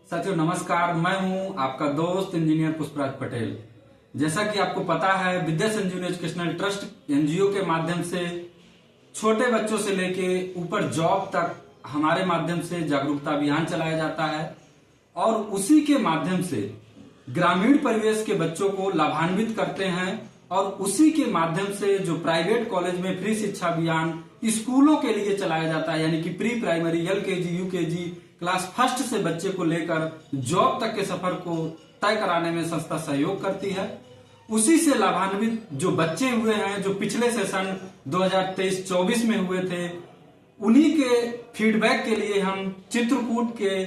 साथियों नमस्कार, मैं हूं आपका दोस्त इंजीनियर पुष्पराज पटेल। जैसा कि आपको पता है, विद्या संजीवनी एजुकेशनल ट्रस्ट एनजीओ के माध्यम से छोटे बच्चों से लेके ऊपर जॉब तक हमारे माध्यम से जागरूकता अभियान चलाया जाता है और उसी के माध्यम से ग्रामीण परिवेश के बच्चों को लाभान्वित करते हैं और उसी के माध्यम से जो प्राइवेट कॉलेज में फ्री शिक्षा अभियान स्कूलों के लिए चलाया जाता है, यानी कि pre primary, LKG, UKG class first से बच्चे को लेकर जॉब तक के सफर को तय कराने में संस्था सहयोग करती है। उसी से लाभान्वित जो बच्चे हुए हैं, जो पिछले सेशन 2023-24 में हुए थे, उन्हीं के फीडबैक के लिए हम चित्रकूट के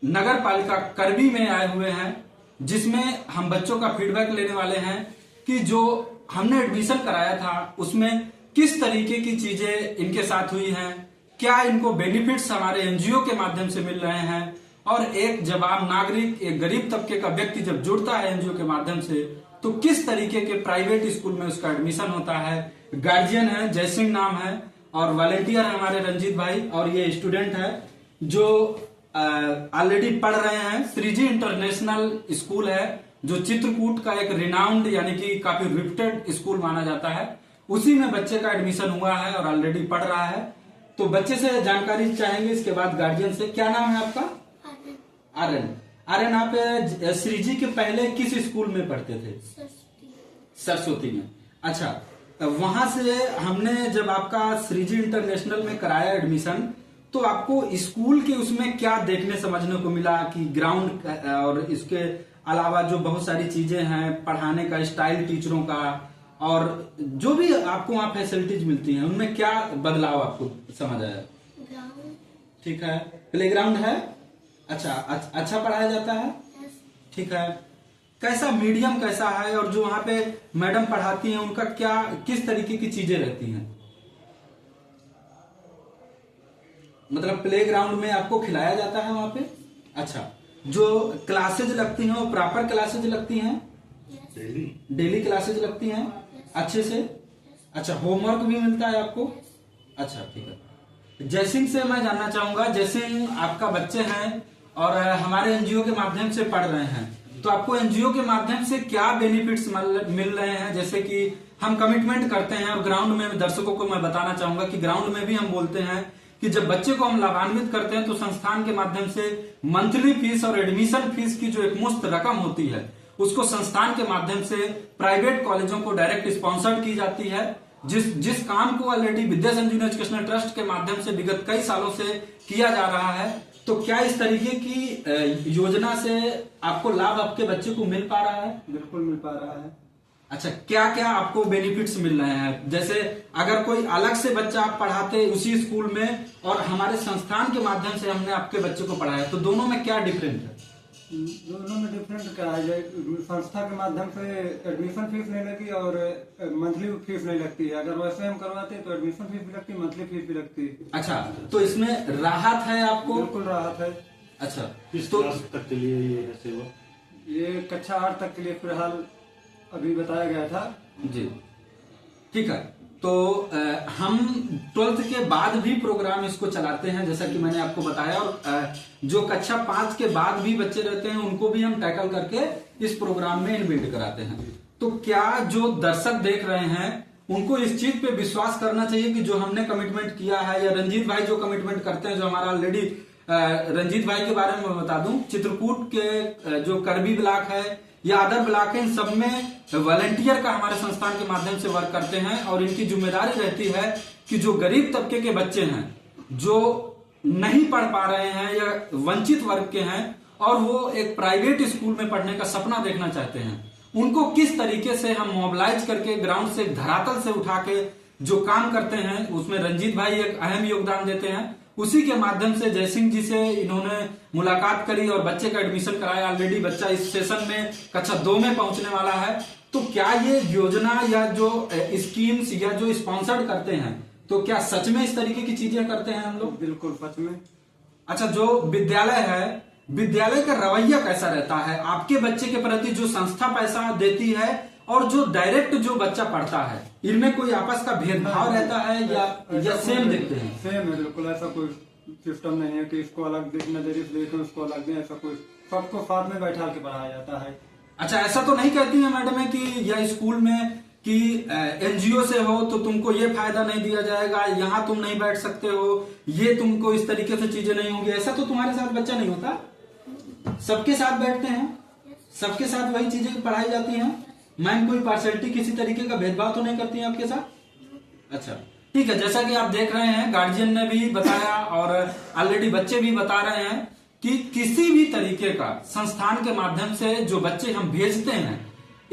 नगर पालिका करबी में आए हुए हैं, जिसमें हम बच्चों का फीडबैक लेने वाले हैं कि जो हमने एडमिशन कराया था उसमें किस तरीके की चीजें इनके साथ हुई हैं, क्या इनको बेनिफिट्स हमारे एनजीओ के माध्यम से मिल रहे हैं। और एक जब आम नागरिक, एक गरीब तबके का व्यक्ति जब जुड़ता है एनजीओ के माध्यम से, तो किस तरीके के प्राइवेट स्कूल में उसका एडमिशन होता है। गार्जियन है, जयसिंह नाम है, और वॉलेंटियर है हमारे रंजीत भाई, और ये स्टूडेंट है जो ऑलरेडी पढ़ रहे हैं। श्रीजी इंटरनेशनल स्कूल है जो चित्रकूट का एक रिनाउंड यानी कि काफी रिप्यूटेड स्कूल माना जाता है। उसी में बच्चे का एडमिशन हुआ है और ऑलरेडी पढ़ रहा है। तो बच्चे से जानकारी चाहेंगे, इसके बाद गार्जियन से। क्या नाम है आपका? आर्यन। आर्यन, आप श्रीजी के पहले किस स्कूल में पढ़ते थे? सरस्वती में। अच्छा, वहां से हमने जब आपका श्रीजी इंटरनेशनल में कराया एडमिशन, तो आपको स्कूल के उसमें क्या देखने समझने को मिला कि ग्राउंड और इसके अलावा जो बहुत सारी चीजें हैं, पढ़ाने का स्टाइल टीचरों का, और जो भी आपको वहाँ फैसिलिटीज मिलती हैं, उनमें क्या बदलाव आपको समझ आया? ठीक है। प्लेग्राउंड है? अच्छा पढ़ाया जाता है? ठीक है। कैसा मीडियम कैसा है, और जो वहाँ पे मैडम पढ़ाती हैं उनका क्या, किस तरीके की चीजें रहती हैं? मतलब प्लेग्राउंड में आपको खिलाया जाता है वहाँ पे? अच्छा, जो क्लासेज लगती हैं वो प्रॉपर क्लासेज लगती हैं? डेली क्लासेज लगती हैं अच्छे से? अच्छा, होमवर्क भी मिलता है आपको? अच्छा, ठीक है। जयसिंह से मैं जानना चाहूंगा, जयसिंह आपका बच्चे हैं और हमारे एनजीओ के माध्यम से पढ़ रहे हैं, तो आपको एनजीओ के माध्यम से क्या बेनिफिट्स मिल रहे हैं? जैसे कि हम कमिटमेंट करते हैं, और ग्राउंड में दर्शकों को मैं बताना चाहूंगा कि ग्राउंड में भी हम बोलते हैं कि जब बच्चे को हम लाभान्वित करते हैं तो संस्थान के माध्यम से मंथली फीस और एडमिशन फीस की जो एक मुश्त रकम होती है, उसको संस्थान के माध्यम से प्राइवेट कॉलेजों को डायरेक्ट स्पॉन्सर्ड की जाती है। जिस काम को ऑलरेडी विद्या संजीवनी एजुकेशनल ट्रस्ट के माध्यम से विगत कई सालों से किया जा रहा है, तो क्या इस तरीके की योजना से आपको लाभ आपके बच्चे को मिल पा रहा है? बिल्कुल मिल पा रहा है। अच्छा, क्या क्या आपको बेनिफिट्स मिल रहे हैं? जैसे अगर कोई अलग से बच्चा आप पढ़ाते उसी स्कूल में और हमारे संस्थान के माध्यम से हमने आपके बच्चे को पढ़ाया, तो दोनों में क्या डिफरेंट है? दोनों में डिफरेंट क्या है? संस्था के माध्यम से एडमिशन फीस नहीं लगी और मंथली फीस नहीं लगती है। अगर वैसे हम करवाते तो एडमिशन फीस भी लगती, मंथली फीस भी लगती। अच्छा, तो इसमें राहत है आपको? बिल्कुल राहत है। अच्छा, किस क्लास तक के लिए ये है सेवा? ये कक्षा 8 तक के लिए फिलहाल अभी बताया गया था जी। ठीक है, तो हम 12th के बाद भी प्रोग्राम इसको चलाते हैं, जैसा कि मैंने आपको बताया, और जो कक्षा 5 के बाद भी बच्चे रहते हैं उनको भी हम टैकल करके इस प्रोग्राम में इनबिल्ड कराते हैं। तो क्या जो दर्शक देख रहे हैं उनको इस चीज पे विश्वास करना चाहिए कि जो हमने कमिटमेंट किया है, या रंजीत भाई जो कमिटमेंट करते हैं, जो हमारा ऑलरेडी रंजीत भाई के बारे में मैं बता दूं, चित्रकूट के जो करबी ब्लॉक है या अदर ब्लॉक है, इन सब में वॉलेंटियर का हमारे संस्थान के माध्यम से वर्क करते हैं, और इनकी जिम्मेदारी रहती है कि जो गरीब तबके के बच्चे हैं, जो नहीं पढ़ पा रहे हैं या वंचित वर्ग के हैं, और वो एक प्राइवेट स्कूल में पढ़ने का सपना देखना चाहते हैं, उनको किस तरीके से हम मोबिलाइज करके ग्राउंड से, धरातल से उठा के जो काम करते हैं, उसमें रंजीत भाई एक अहम योगदान देते हैं। उसी के माध्यम से जयसिंह जी से इन्होंने मुलाकात करी और बच्चे का एडमिशन कराया। ऑलरेडी बच्चा इस सेशन में कक्षा 2 में पहुंचने वाला है। तो क्या ये योजना या जो स्कीम्स या जो स्पॉन्सर्ड करते हैं, तो क्या सच में इस तरीके की चीजें करते हैं हम लोग? बिल्कुल सच में। अच्छा, जो विद्यालय है, विद्यालय का रवैया कैसा रहता है आपके बच्चे के प्रति? जो संस्था पैसा देती है और जो डायरेक्ट जो बच्चा पढ़ता है, इनमें कोई आपस का भेदभाव रहता है या सेम देखते हैं? सेम है, बिल्कुल ऐसा कोई सिस्टम नहीं है कि इसको अलग नजरिए से देखें, उसको अलग दें, ऐसा कुछ। सबको साथ में बैठा के पढ़ाया जाता है। अच्छा, ऐसा तो नहीं कहती है मैडम है कि यह स्कूल में कि एनजीओ से हो तो तुमको ये फायदा नहीं दिया जाएगा, यहाँ तुम नहीं बैठ सकते हो, ये तुमको इस तरीके से चीजें नहीं होंगी, ऐसा तो तुम्हारे साथ बच्चा नहीं होता? सबके साथ बैठते हैं, सबके साथ वही चीजें पढ़ाई जाती हैं। मैम कोई पार्शलिटी, किसी तरीके का भेदभाव तो नहीं करती है आपके साथ? अच्छा, ठीक है। जैसा कि आप देख रहे हैं, गार्जियन ने भी बताया और ऑलरेडी बच्चे भी बता रहे हैं कि किसी भी तरीके का संस्थान के माध्यम से जो बच्चे हम भेजते हैं,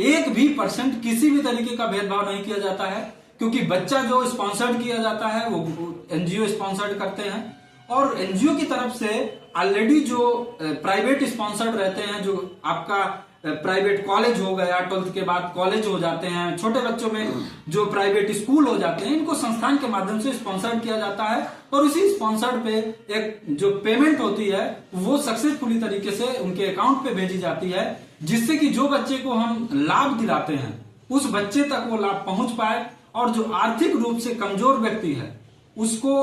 1% किसी भी तरीके का भेदभाव नहीं किया जाता है, क्योंकि बच्चा जो स्पॉन्सर्ड किया जाता है वो एनजीओ स्पॉन्सर्ड करते हैं। और एनजीओ की तरफ से ऑलरेडी जो प्राइवेट स्पॉन्सर्ड रहते हैं, जो आपका प्राइवेट कॉलेज हो गया, 12th के बाद कॉलेज हो जाते हैं, छोटे बच्चों में जो प्राइवेट स्कूल हो जाते हैं, इनको संस्थान के माध्यम से स्पॉन्सर्ड किया जाता है। और उसी स्पॉन्सर्ड पे एक जो पेमेंट होती है वो सक्सेसफुली तरीके से उनके अकाउंट पे भेजी जाती है, जिससे कि जो बच्चे को हम लाभ दिलाते हैं उस बच्चे तक वो लाभ पहुंच पाए। और जो आर्थिक रूप से कमजोर व्यक्ति है उसको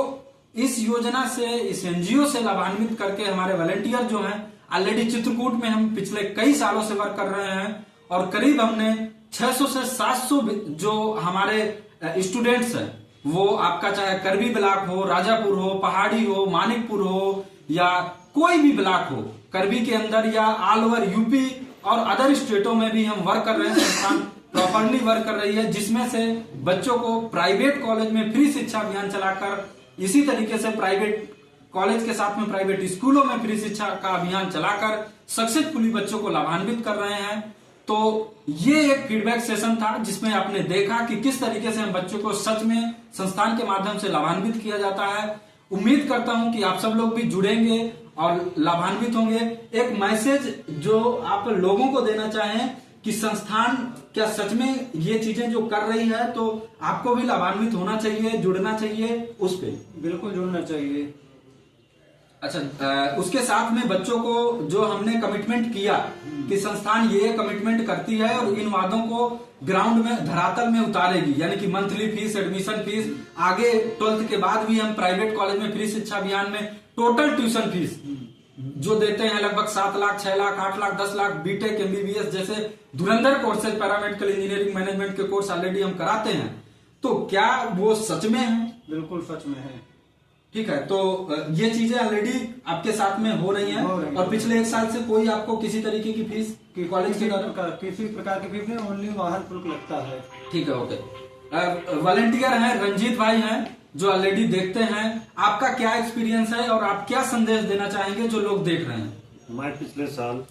इस योजना से, इस एनजीओ से लाभान्वित करके हमारे वॉलंटियर जो हैं, ऑलरेडी चित्रकूट में हम पिछले कई सालों से वर्क कर रहे हैं और करीब हमने 600 से 700 जो हमारे स्टूडेंट्स हैं, वो आपका चाहे करबी ब्लॉक हो, राजापुर हो, पहाड़ी हो, मानिकपुर हो या कोई भी ब्लॉक हो करबी के अंदर, या ऑल ओवर यूपी और अदर स्टेटों में भी हम वर्क कर रहे हैं। संस्थान प्रॉपरली वर्क कर रही है, जिसमें से बच्चों को प्राइवेट कॉलेज में फ्री शिक्षा अभियान चलाकर, इसी तरीके से प्राइवेट कॉलेज के साथ में प्राइवेट स्कूलों में फ्री शिक्षा का अभियान चलाकर सक्सेसफुली बच्चों को लाभान्वित कर रहे हैं। तो ये एक फीडबैक सेशन था जिसमें आपने देखा कि किस तरीके से हम बच्चों को सच में संस्थान के माध्यम से लाभान्वित किया जाता है। उम्मीद करता हूं कि आप सब लोग भी जुड़ेंगे और लाभान्वित होंगे। एक मैसेज जो आप लोगों को देना चाहें कि संस्थान क्या सच में ये चीजें जो कर रही है, तो आपको भी लाभान्वित होना चाहिए, जुड़ना चाहिए उस पे? बिल्कुल जुड़ना चाहिए। अच्छा, उसके साथ में बच्चों को जो हमने कमिटमेंट किया कि संस्थान ये कमिटमेंट करती है और इन वादों को ग्राउंड में, धरातल में उतारेगी, यानी कि मंथली फीस, एडमिशन फीस, आगे 12th के बाद भी हम प्राइवेट कॉलेज में फ्री शिक्षा अभियान में टोटल ट्यूशन फीस जो देते हैं लगभग 7 लाख, 6 लाख, 8 लाख, 10 लाख, बीटेक, एमबीबीएस जैसे धुरंधर कोर्सेज, पैरामेडिकल इंजीनियरिंग, मैनेजमेंट के कोर्स ऑलरेडी हम कराते हैं। तो क्या वो सच में है? बिल्कुल सच में है। ठीक है, तो ये चीजें ऑलरेडी आपके साथ में हो रही हैं। और पिछले 1 साल से कोई आपको किसी तरीके की फीस कॉलेज के किसी प्रकार की फीस नहीं, ओनली वाहन शुल्क लगता है। ठीक है, ओके। वॉलंटियर हैं, रंजीत भाई हैं, जो ऑलरेडी देखते हैं। आपका क्या एक्सपीरियंस है और आप क्या संदेश देना चाहेंगे जो लोग देख रहे हैं? मैं पिछले साल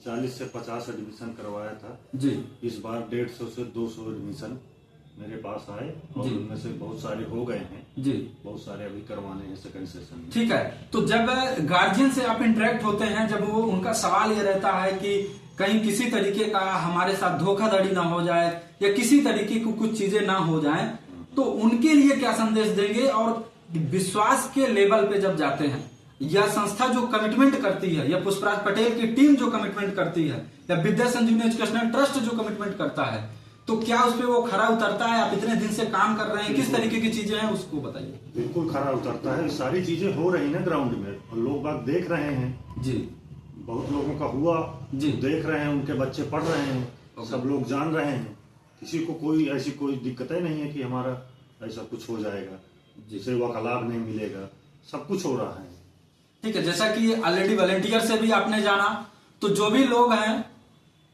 40 से 50 एडमिशन करवाया था जी। इस बार 150 से 200 एडमिशन मेरे पास आए और उनमें से बहुत सारे हो गए हैं जी, बहुत सारे अभी करवाने हैं सेकंड सेशन में। ठीक है, तो जब गार्जियन से आप इंटरेक्ट होते हैं, जब वो उनका सवाल ये रहता है कि कहीं किसी तरीके का हमारे साथ धोखाधड़ी ना हो जाए या किसी तरीके की कुछ चीजें ना हो जाएं, तो उनके लिए क्या संदेश देंगे? और विश्वास के लेवल पे जब जाते हैं, या संस्था जो कमिटमेंट करती है, या पुष्पराज पटेल की टीम जो कमिटमेंट करती है, या विद्या संजीवनी एजुकेशनल ट्रस्ट जो कमिटमेंट करता है, तो क्या उस पर वो खरा उतरता है? आप इतने दिन से काम कर रहे हैं, किस तरीके की चीजें हैं उसको बताइए। बिल्कुल खरा उतरता है, सारी चीजें हो रही ना ग्राउंड में और लोग बात देख रहे हैं जी। बहुत लोगों का हुआ जी, देख रहे हैं, उनके बच्चे पढ़ रहे हैं, सब लोग जान रहे हैं, किसी को कोई ऐसी कोई दिक्कतें नहीं है कि हमारा ऐसा कुछ हो जाएगा, सेवा का लाभ नहीं मिलेगा, सब कुछ हो रहा है। ठीक है, जैसा कि ऑलरेडी वॉलंटियर से भी आपने जाना, तो जो भी लोग हैं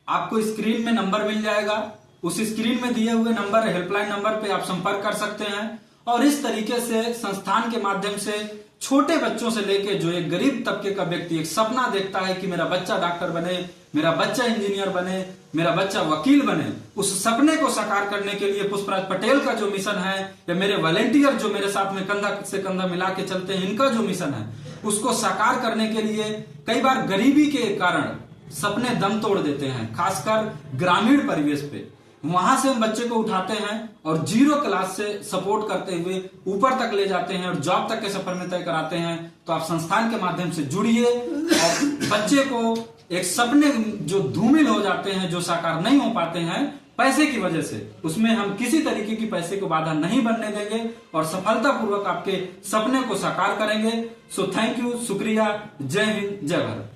आपको स्क्रीन में नंबर मिल जाएगा, उस स्क्रीन में दिए हुए नंबर, हेल्पलाइन नंबर पे आप संपर्क कर सकते हैं। और इस तरीके से संस्थान के माध्यम से छोटे बच्चों से लेके जो एक गरीब तबके का व्यक्ति एक सपना देखता है कि मेरा बच्चा डॉक्टर बने, मेरा बच्चा इंजीनियर बने, मेरा बच्चा वकील बने, उस सपने को साकार करने के लिए पुष्पराज पटेल का जो मिशन है, या मेरे वॉलंटियर जो मेरे साथ में कंधा से कंधा मिला के चलते हैं, इनका जो मिशन है, उसको साकार करने के लिए कई बार गरीबी के कारण सपने दम तोड़ देते हैं, खासकर ग्रामीण परिवेश पे। वहां से हम बच्चे को उठाते हैं और 0 क्लास से सपोर्ट करते हुए ऊपर तक ले जाते हैं और जॉब तक के सफर में तय कराते हैं। तो आप संस्थान के माध्यम से जुड़िए और बच्चे को एक सपने जो धूमिल हो जाते हैं, जो साकार नहीं हो पाते हैं, पैसे की वजह से, उसमें हम किसी तरीके की पैसे को बाधा नहीं बनने देंगे और सफलतापूर्वक आपके सपने को साकार करेंगे। सो थैंक यू, शुक्रिया, जय हिंद, जय भारत।